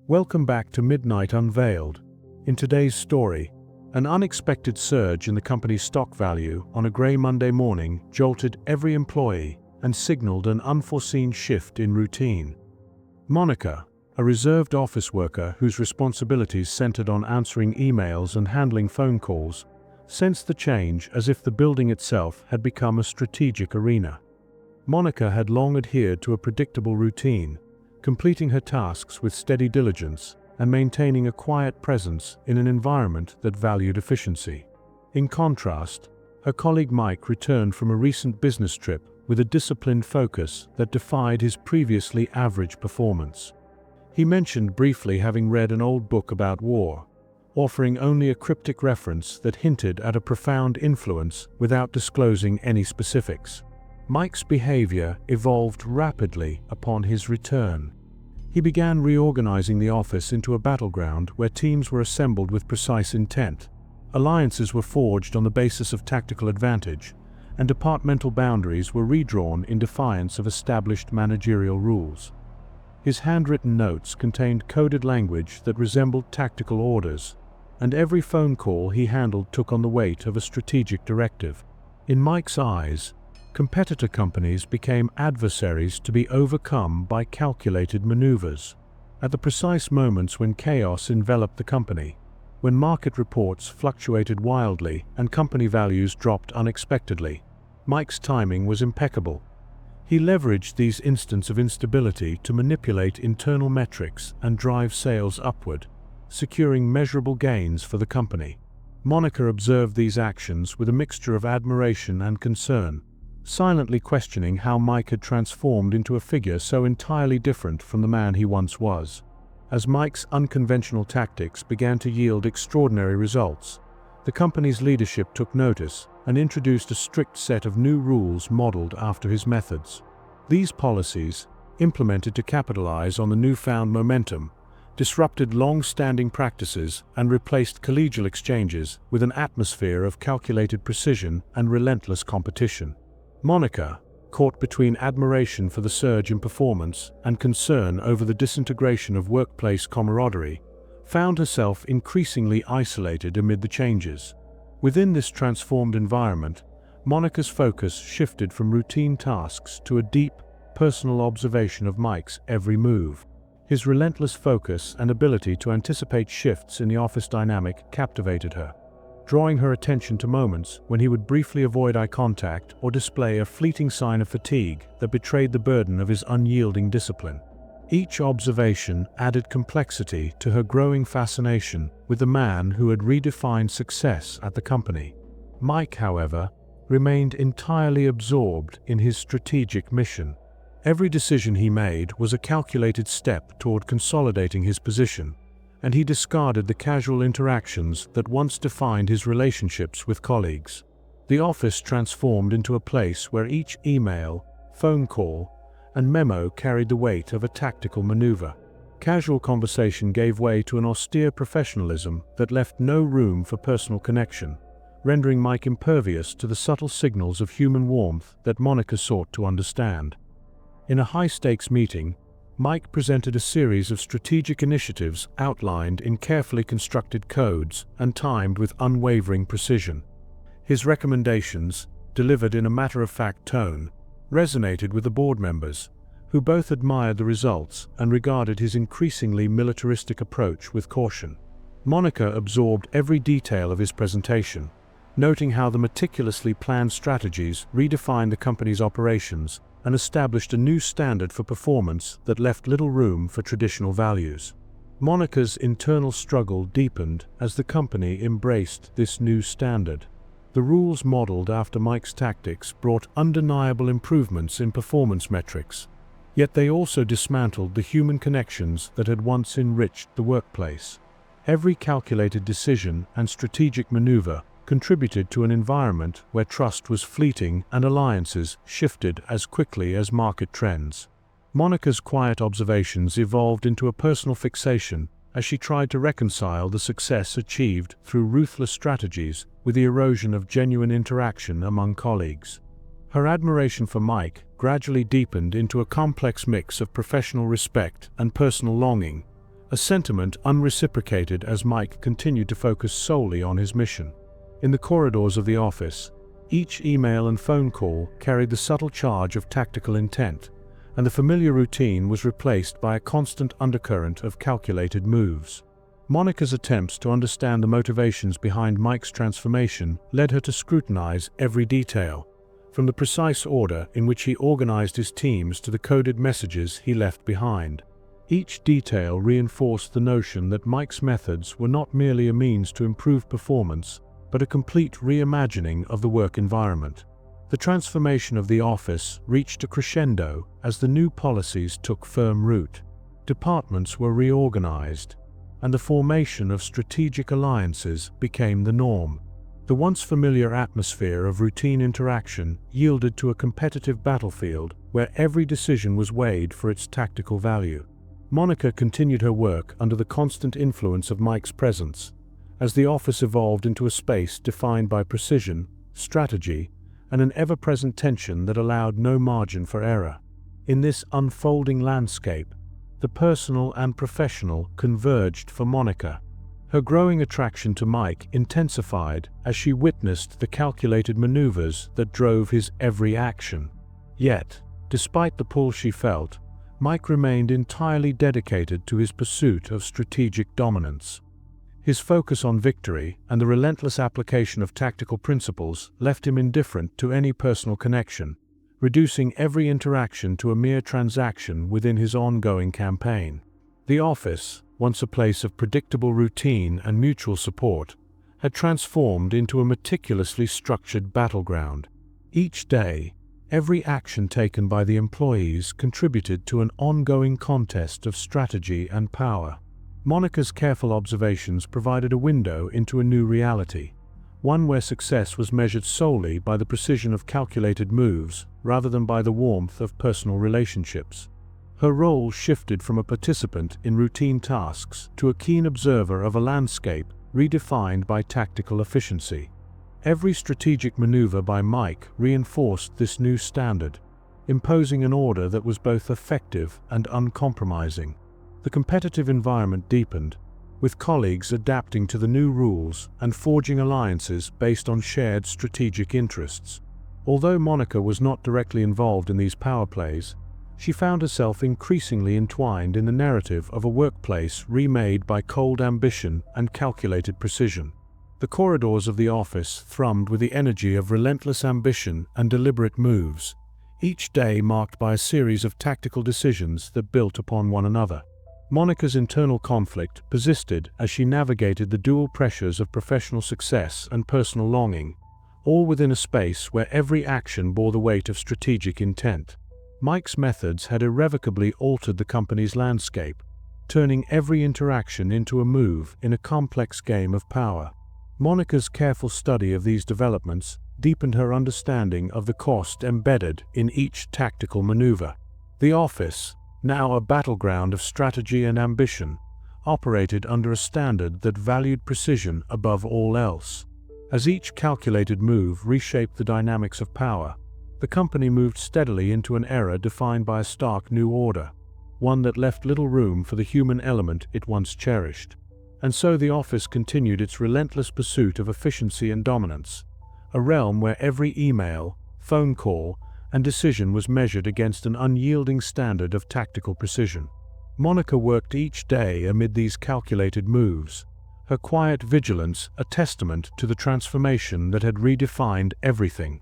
Welcome back to Midnight Unveiled. In today's story, an unexpected surge in the company's stock value on a grey Monday morning jolted every employee and signaled an unforeseen shift in routine. Monica, a reserved office worker whose responsibilities centered on answering emails and handling phone calls, sensed the change as if the building itself had become a strategic arena. Monica had long adhered to a predictable routine, completing her tasks with steady diligence and maintaining a quiet presence in an environment that valued efficiency. In contrast, her colleague Mike returned from a recent business trip with a disciplined focus that defied his previously average performance. He mentioned briefly having read an old book about war, offering only a cryptic reference that hinted at a profound influence without disclosing any specifics. Mike's behavior evolved rapidly upon his return. He began reorganizing the office into a battleground where teams were assembled with precise intent. Alliances were forged on the basis of tactical advantage, and departmental boundaries were redrawn in defiance of established managerial rules. His handwritten notes contained coded language that resembled tactical orders, and every phone call he handled took on the weight of a strategic directive. In Mike's eyes, competitor companies became adversaries to be overcome by calculated maneuvers. At the precise moments when chaos enveloped the company, when market reports fluctuated wildly and company values dropped unexpectedly, Mike's timing was impeccable. He leveraged these instants of instability to manipulate internal metrics and drive sales upward, securing measurable gains for the company. Monica observed these actions with a mixture of admiration and concern, silently questioning how Mike had transformed into a figure so entirely different from the man he once was. As Mike's unconventional tactics began to yield extraordinary results, the company's leadership took notice and introduced a strict set of new rules modeled after his methods. These policies, implemented to capitalize on the newfound momentum, disrupted long-standing practices and replaced collegial exchanges with an atmosphere of calculated precision and relentless competition. Monica, caught between admiration for the surge in performance and concern over the disintegration of workplace camaraderie, found herself increasingly isolated amid the changes. Within this transformed environment, Monica's focus shifted from routine tasks to a deep, personal observation of Mike's every move. His relentless focus and ability to anticipate shifts in the office dynamic captivated her, drawing her attention to moments when he would briefly avoid eye contact or display a fleeting sign of fatigue that betrayed the burden of his unyielding discipline. Each observation added complexity to her growing fascination with the man who had redefined success at the company. Mike, however, remained entirely absorbed in his strategic mission. Every decision he made was a calculated step toward consolidating his position, and he discarded the casual interactions that once defined his relationships with colleagues. The office transformed into a place where each email, phone call, and memo carried the weight of a tactical maneuver. Casual conversation gave way to an austere professionalism that left no room for personal connection, rendering Mike impervious to the subtle signals of human warmth that Monica sought to understand. In a high-stakes meeting, Mike presented a series of strategic initiatives outlined in carefully constructed codes and timed with unwavering precision. His recommendations, delivered in a matter-of-fact tone, resonated with the board members, who both admired the results and regarded his increasingly militaristic approach with caution. Monica absorbed every detail of his presentation, noting how the meticulously planned strategies redefined the company's operations and established a new standard for performance that left little room for traditional values. Monica's internal struggle deepened as the company embraced this new standard. The rules modeled after Mike's tactics brought undeniable improvements in performance metrics, yet they also dismantled the human connections that had once enriched the workplace. Every calculated decision and strategic maneuver contributed to an environment where trust was fleeting and alliances shifted as quickly as market trends. Monica's quiet observations evolved into a personal fixation as she tried to reconcile the success achieved through ruthless strategies with the erosion of genuine interaction among colleagues. Her admiration for Mike gradually deepened into a complex mix of professional respect and personal longing, a sentiment unreciprocated as Mike continued to focus solely on his mission. In the corridors of the office, each email and phone call carried the subtle charge of tactical intent, and the familiar routine was replaced by a constant undercurrent of calculated moves. Monica's attempts to understand the motivations behind Mike's transformation led her to scrutinize every detail, from the precise order in which he organized his teams to the coded messages he left behind. Each detail reinforced the notion that Mike's methods were not merely a means to improve performance, but a complete reimagining of the work environment. The transformation of the office reached a crescendo as the new policies took firm root. Departments were reorganized, and the formation of strategic alliances became the norm. The once familiar atmosphere of routine interaction yielded to a competitive battlefield where every decision was weighed for its tactical value. Monica continued her work under the constant influence of Mike's presence, as the office evolved into a space defined by precision, strategy, and an ever-present tension that allowed no margin for error. In this unfolding landscape, the personal and professional converged for Monica. Her growing attraction to Mike intensified as she witnessed the calculated maneuvers that drove his every action. Yet, despite the pull she felt, Mike remained entirely dedicated to his pursuit of strategic dominance. His focus on victory and the relentless application of tactical principles left him indifferent to any personal connection, reducing every interaction to a mere transaction within his ongoing campaign. The office, once a place of predictable routine and mutual support, had transformed into a meticulously structured battleground. Each day, every action taken by the employees contributed to an ongoing contest of strategy and power. Monica's careful observations provided a window into a new reality, one where success was measured solely by the precision of calculated moves rather than by the warmth of personal relationships. Her role shifted from a participant in routine tasks to a keen observer of a landscape redefined by tactical efficiency. Every strategic maneuver by Mike reinforced this new standard, imposing an order that was both effective and uncompromising. The competitive environment deepened, with colleagues adapting to the new rules and forging alliances based on shared strategic interests. Although Monica was not directly involved in these power plays, she found herself increasingly entwined in the narrative of a workplace remade by cold ambition and calculated precision. The corridors of the office thrummed with the energy of relentless ambition and deliberate moves, each day marked by a series of tactical decisions that built upon one another. Monica's internal conflict persisted as she navigated the dual pressures of professional success and personal longing, all within a space where every action bore the weight of strategic intent. Mike's methods had irrevocably altered the company's landscape, turning every interaction into a move in a complex game of power. Monica's careful study of these developments deepened her understanding of the cost embedded in each tactical maneuver. The office, now a battleground of strategy and ambition, operated under a standard that valued precision above all else. As each calculated move reshaped the dynamics of power, the company moved steadily into an era defined by a stark new order, one that left little room for the human element it once cherished. And so the office continued its relentless pursuit of efficiency and dominance, a realm where every email, phone call, and decision was measured against an unyielding standard of tactical precision. Monica worked each day amid these calculated moves, her quiet vigilance a testament to the transformation that had redefined everything.